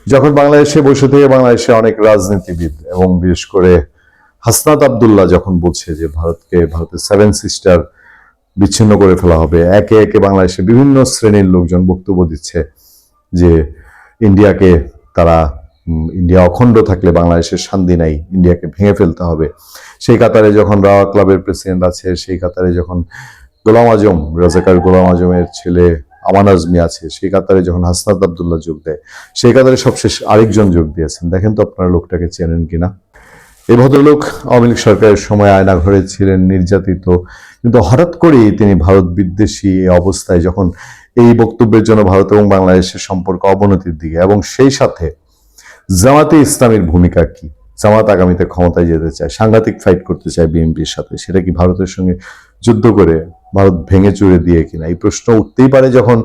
যখন বাংলাদেশে বসে থেকে বাংলাদেশে অনেক রাজনীতিবিদ এবং বিশেষ করে হাসনাত আব্দুল্লাহ যখন বলছে যে ভারতের সেভেন সিস্টার বিচ্ছিন্ন করে ফেলা হবে, একে একে বাংলাদেশে বিভিন্ন শ্রেণীর লোকজন বক্তব্য দিচ্ছে যে ইন্ডিয়াকে তারা ইন্ডিয়া অখণ্ড থাকলে বাংলাদেশের শান্তি নাই, ইন্ডিয়াকে ভেঙে ফেলতে হবে। সেই কাতারে যখন রাওয়া ক্লাবের প্রেসিডেন্ট আছে, সেই কাতারে যখন গোলাম আজম, রাজাকার গোলাম আজমের ছেলে আমান আজমি আছে, সেই কাতারে যখন হাসনাত আব্দুল্লাহ যোগ দেয়, সেই কাতারে সবশেষ আরেকজন যোগ দিয়েছেন। দেখেন তো আপনারা লোকটাকে চেনেন কিনা। এই ভদ্রলোক আওয়ামী লীগ সরকারের সময় আয়নাঘরে ছিলেন, নির্যাতিত, কিন্তু হঠাৎ করেই তিনি ভারত বিদ্বেষী অবস্থায় যখন এই বক্তব্যের জন্য ভারত এবং বাংলাদেশের সম্পর্ক অবনতির দিকে, এবং সেই সাথে জামাতে ইসলামীর ভূমিকা কি, জামাত আগামীতে ক্ষমতায় যেতে চায়, সাংঘাতিক ফাইট করতে চায় বিএনপির সাথে, সেটা কি ভারতের সঙ্গে যুদ্ধ করে ভারত ভেঙে চুরে দিয়ে কিনা, এই প্রশ্ন উঠতেই পারে। যখন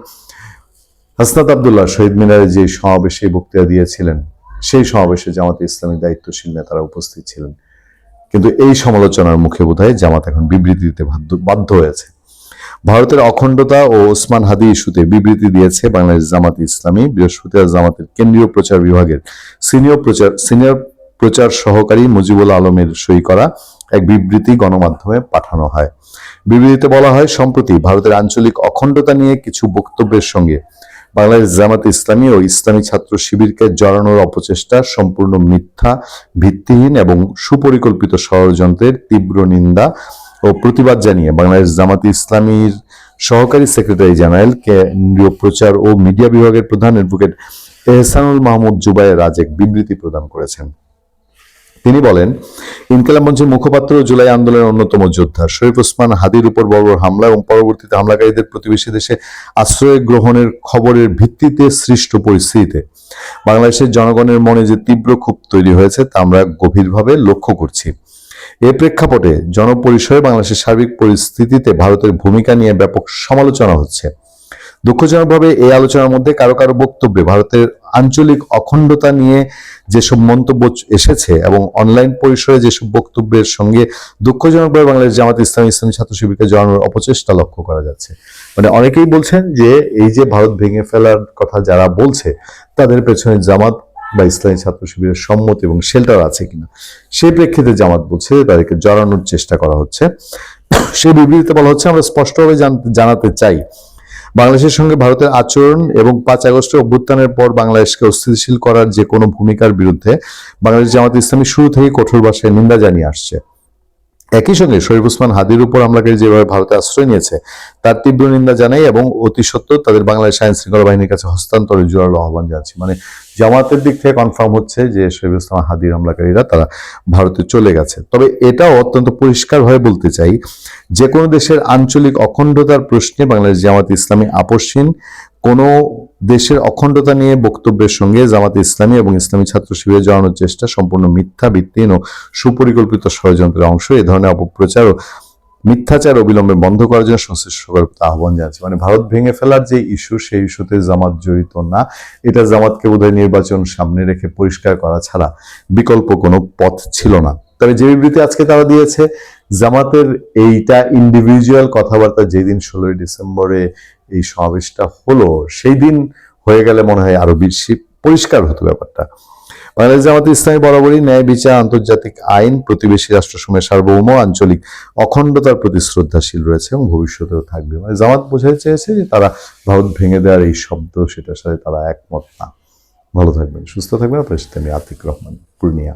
হাসনাত আব্দুল্লাহ শহীদ মিনারে যে সমাবেশে বক্তৃতা দিয়েছিলেন, সেই সমাবেশে জামাতে ইসলামী দায়িত্বশীল নেতারা উপস্থিত ছিলেন, কিন্তু এই সমালোচনার মুখে বোধহয় জামাত এখন বিবৃতি দিতে বাধ্য হয়েছে। ভারতের অখণ্ডতা ও ওসমান হাদি ইস্যুতে বিবৃতি দিয়েছে বাংলাদেশ জামাত ইসলামী। বৃহস্পতিবার জামাতের কেন্দ্রীয় প্রচার বিভাগের সিনিয়র প্রচার সহকারী মুজিবুল আলমের সই করা এক বিবৃতি গণমাধ্যমে পাঠানো হয়। বিবৃতিতে বলা হয়, সম্প্রতি ভারতের আঞ্চলিক অখণ্ডতা নিয়ে কিছু বক্তব্যের সঙ্গে বাংলাদেশ জামাত ইসলামী ও ইসলামী ছাত্র শিবিরকে জড়ানোর অপচেষ্টা সম্পূর্ণ মিথ্যা, ভিত্তিহীন এবং সুপরিকল্পিত ষড়যন্ত্রের তীব্র নিন্দা ও প্রতিবাদ জানিয়ে বাংলাদেশ জামাত ইসলামীর সহকারী সেক্রেটারি জেনারেল কেন্দ্রীয় প্রচার ও মিডিয়া বিভাগের প্রধান অ্যাডভোকেট এহসানুল মাহমুদ জুবায়ের আজ এক বিবৃতি প্রদান করেছেন। তিনি বলেন, ইনকিলাব মঞ্চের মুখপাত্র জুলাই আন্দোলনের অন্যতম যোদ্ধা শরীফ ওসমান হাদির উপর বর্বর হামলা এবং পরবর্তীতে হামলাকারীদের প্রতিবেশী দেশে আশ্রয় গ্রহণের খবরের ভিত্তিতে সৃষ্ট পরিস্থিতিতে বাংলাদেশের জনগণের মনে যে তীব্র ক্ষোভ তৈরি হয়েছে তা আমরা গভীরভাবে লক্ষ্য করছি। এ প্রেক্ষাপটে জনপরিসরে বাংলাদেশের সার্বিক পরিস্থিতিতে ভারতের ভূমিকা নিয়ে ব্যাপক সমালোচনা হচ্ছে। দুঃখজনকভাবে এই আলোচনার মধ্যে কারো কারো বক্তব্যে ভারতের আঞ্চলিক অখণ্ডতা নিয়ে যেসব মন্তব্য এসেছে এবং অনলাইন পরিসরে যেসব বক্তব্যের সঙ্গে দুঃখজনকভাবে বাংলাদেশ জামাত ইসলামী ছাত্র শিবিরকে জড়ানোর অপচেষ্টা লক্ষ্য করা যাচ্ছে। মানে অনেকেই বলছেন যে এই যে ভারত ভেঙে ফেলার কথা যারা বলছে, তাদের পেছনে জামাত বা ইসলামী ছাত্র শিবিরের সম্মতি এবং শেল্টার আছে কিনা, সেই প্রেক্ষিতে জামাত বলছে তাদেরকে জড়ানোর চেষ্টা করা হচ্ছে। সেই বিবৃতিতে বলা হচ্ছে, আমরা স্পষ্টভাবে জানাতে চাই, বাংলাদেশের সঙ্গে ভারতের আচরণ এবং 5 আগস্টের অভ্যুত্থানের পর বাংলাদেশকে অস্থিতিশীল করার যে কোনো ভূমিকার বিরুদ্ধে বাংলাদেশ জামাত ইসলামী শুরু থেকে কঠোর ভাষায় নিন্দা জানিয়ে আসছে। একই সঙ্গে শরীফ ওসমান হাদির উপর হামলাকারী যেভাবে ভারতে আশ্রয় নিয়েছে তার তীব্র নিন্দা জানাই এবং অতি সত্বর তাদের বাংলাদেশ আইন শৃঙ্খলা বাহিনীর কাছে হস্তান্তরের জোরালো আহ্বান জানাচ্ছি। মানে জামাতের দিক থেকে কনফার্ম হচ্ছে যে শরীফ ওসমান হাদির হামলাকারীরা তারা ভারতে চলে গেছে। তবে এটাও অত্যন্ত পরিষ্কারভাবে বলতে চাই, যে কোনো দেশের আঞ্চলিক অখণ্ডতার প্রশ্নে বাংলাদেশ জামাত ইসলামী আপোষহীন। কোনো দেশের অখণ্ডতা নিয়ে বক্তব্যের সঙ্গে জামাত ইসলামী এবং ইসলামী ছাত্র শিবিরের জড়ানোর চেষ্টা সম্পূর্ণ মিথ্যা, ভিত্তিহীন ও সুপরিকল্পিত ষড়যন্ত্রের অংশ। এ ধরনের অপপ্রচার ও মিথ্যাচার অবিলম্বে বন্ধ করার জন্য সংশ্লিষ্ট সকলকে আহ্বান জানাচ্ছে। মানে ভারত ভেঙে ফেলার যে ইস্যু, সেই ইস্যুতে জামাত জড়িত না। এটা জামাতকে বোধহয় নির্বাচন সামনে রেখে পরিষ্কার করা ছাড়া বিকল্প কোনো পথ ছিল না। তবে যে বিবৃতি আজকে তারা দিয়েছে, জামাতের এইটা ইন্ডিভিজুয়াল কথাবার্তা যেদিন 16 ডিসেম্বরে এই সমাবেশটা হলো, সেই দিন হয়ে গেলে মনে হয় আরো বেশি পরিষ্কার হতো ব্যাপারটা। বাংলাদেশ জামাত ইসলামী বরাবরই ন্যায় বিচার, আন্তর্জাতিক আইন, প্রতিবেশী রাষ্ট্রসমূহের সার্বভৌম আঞ্চলিক অখণ্ডতার প্রতি শ্রদ্ধাশীল রয়েছে এবং ভবিষ্যতেও থাকবে। মানে জামাত বোঝাতে চেয়েছে যে তারা ভারত ভেঙে দেওয়ার এই শব্দ, সেটার সাথে তারা একমত না। ভালো থাকবেন, সুস্থ থাকবেন। আপনার সাথে আমি আতিক রহমান, পূর্ণিয়া।